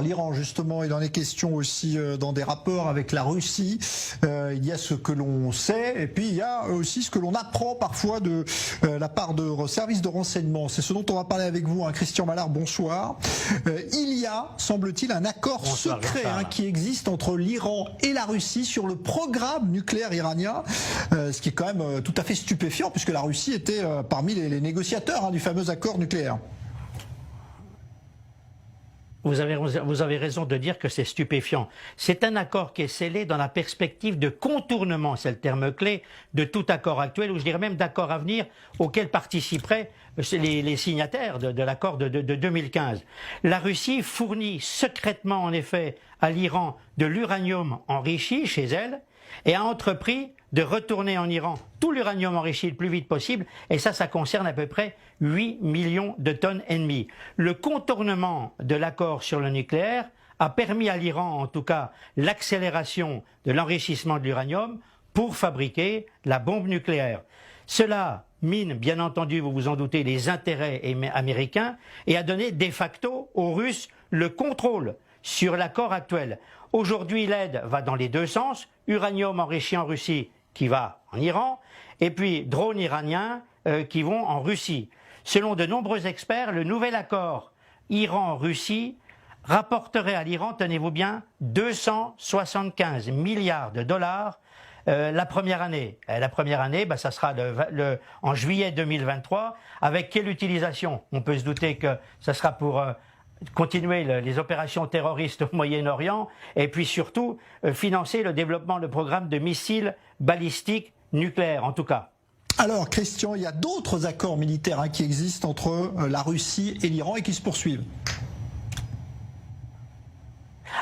L'Iran, justement, il en est question aussi dans des rapports avec la Russie. Il y a ce que l'on sait et puis il y a aussi ce que l'on apprend parfois de la part de services de renseignement. C'est ce dont on va parler avec vous, hein. Christian Mallard, bonsoir. Il y a, semble-t-il, un accord secret qui existe entre l'Iran et la Russie sur le programme nucléaire iranien, ce qui est quand même tout à fait stupéfiant puisque la Russie était parmi les négociateurs du fameux accord nucléaire. Vous avez raison de dire que c'est stupéfiant. C'est un accord qui est scellé dans la perspective de contournement, c'est le terme clé, de tout accord actuel, ou je dirais même d'accord à venir, auquel participeraient les signataires de l'accord de 2015. La Russie fournit secrètement, en effet, à l'Iran de l'uranium enrichi chez elle, et a entrepris de retourner en Iran tout l'uranium enrichi le plus vite possible, et ça concerne à peu près 8 millions de tonnes et demie. Le contournement de l'accord sur le nucléaire a permis à l'Iran, en tout cas, l'accélération de l'enrichissement de l'uranium pour fabriquer la bombe nucléaire. Cela mine, bien entendu, vous vous en doutez, les intérêts américains et a donné de facto aux Russes le contrôle sur l'accord actuel. Aujourd'hui, l'aide va dans les deux sens, uranium enrichi en Russie qui va en Iran, et puis drones iraniens qui vont en Russie. Selon de nombreux experts, le nouvel accord Iran-Russie rapporterait à l'Iran, tenez-vous bien, 275 milliards de dollars la première année. La première année, ça sera en juillet 2023. Avec quelle utilisation? On peut se douter que ça sera pour continuer les opérations terroristes au Moyen-Orient et puis surtout financer le développement de programmes de missiles balistiques nucléaires, en tout cas. Alors Christian, il y a d'autres accords militaires qui existent entre la Russie et l'Iran et qui se poursuivent.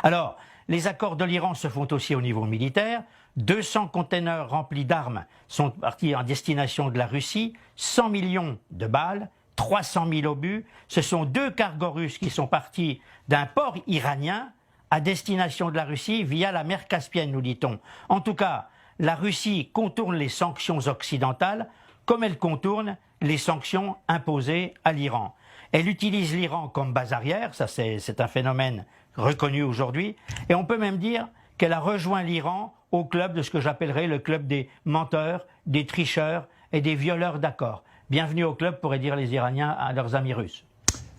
Alors, les accords de l'Iran se font aussi au niveau militaire. 200 containers remplis d'armes sont partis en destination de la Russie, 100 millions de balles, 300 000 obus. Ce sont 2 cargos russes qui sont partis d'un port iranien à destination de la Russie via la mer Caspienne, nous dit-on. En tout cas, la Russie contourne les sanctions occidentales comme elle contourne les sanctions imposées à l'Iran. Elle utilise l'Iran comme base arrière, ça c'est un phénomène reconnu aujourd'hui, et on peut même dire qu'elle a rejoint l'Iran au club de ce que j'appellerais le club des menteurs, des tricheurs et des violeurs d'accords. Bienvenue au club, pourraient dire les Iraniens à leurs amis russes.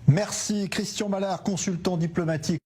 Merci Christian Mallard, consultant diplomatique.